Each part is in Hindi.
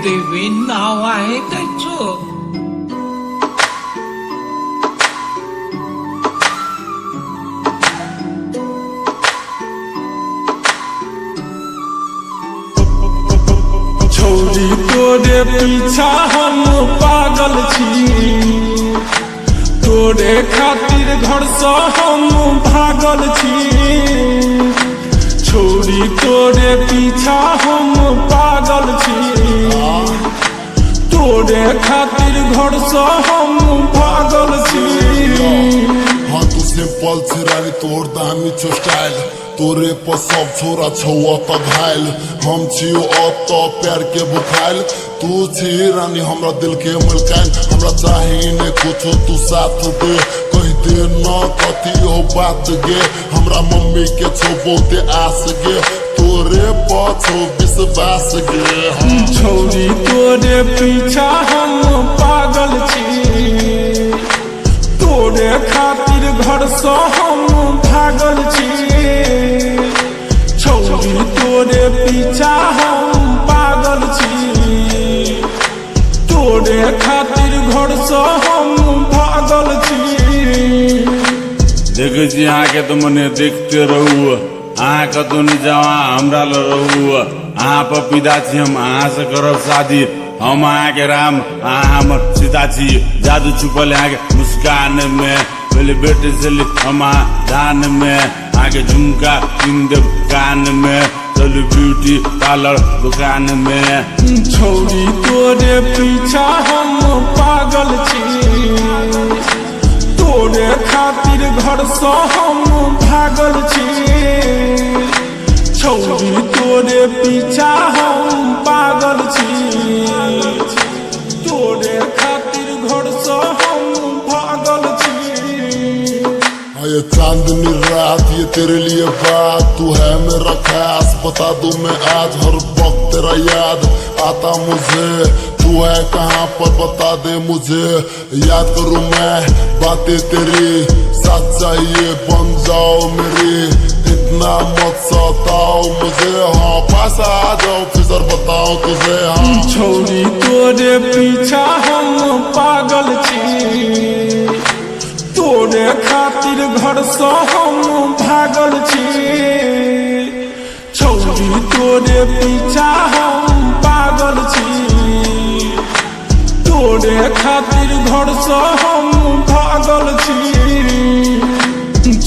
देवी नाव आहे त्याचं. छोड़ी तोरे पीछा हम पागल छी, तोरे खातिर घर से हम भागल छी. छोड़ी तोरे पीछा हम पागल छी, तोरे खातिर घर से हम भागल छी. हाँ तू सिंपल छी रानी, तोर दामी छो स्टाइल, तोरे पर सब छोरा छौआ त घायल. हम छियो अत प्यार के बुखाइल, तू छी रानी हमरा दिल के मलकाइन. हमरा चाही ने कुछो तू साथ दे, कह दे न कथी हो बात गे. हमरा मम्मी के छो बहुते आस गे, तोरे पर छो विश्वास गे. छोड़ी तोरे पीछा हम पागल छी, तोरे खातिर घर से हम भागल छी. छोड़ी तोरे पीछा हम पागल छी, तोरे खातिर घर से हम भागल छी. देखे छी अहाँ के तो मने देखते रहू, अहाँ कतौ नहीं जावा हमरा ल रहू. अहाँ पर पिता छी, हम अहाँ से करब शादी. हम अहाँ के राम, अहाँ हमर सीता छी. जादू छुपल अहाँ के मुस्कान में, पहले बेटे से ले हम धान में. अहाँ के झुमका किन देव कान में, चलू ब्यूटी पार्लर दुकान में. छोड़ी तोरे पीछा हम पागल छी, तोरे खातिर घर से हम भागल छी. छोड़ी तोरे पीछा हम पागल छी, तोरे खातिर घर से हम भागल छी. ये चांदनी रात ये तेरे लिए बात, तू है मेरा खास. बता दूं मैं आज हर वक्त तेरा याद आता मुझे. तू है कहाँ पर बता दे मुझे, याद करूं मैं बातें तेरी. साथ चाहिए बन जाओ मेरी, इतना मत सताओ मुझे. हाँ पास आ जाओ फिर बताओ तुझे. हाँ छोड़ी तोरे पीछा हम पागल छी, तोरे खातिर घर से हम भागल छी. छोड़ी तोरे पीछा हम पागल छी, तोरे खातिर घर से हम भागल छी.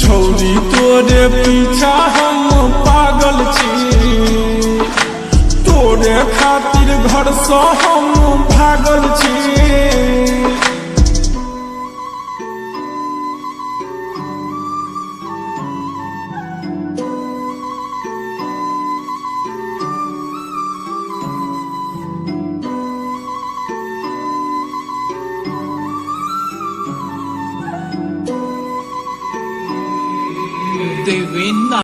छोड़ी तोरे पीछा हम पागल छी, तोरे खातिर घर से हम भागल छी. देवी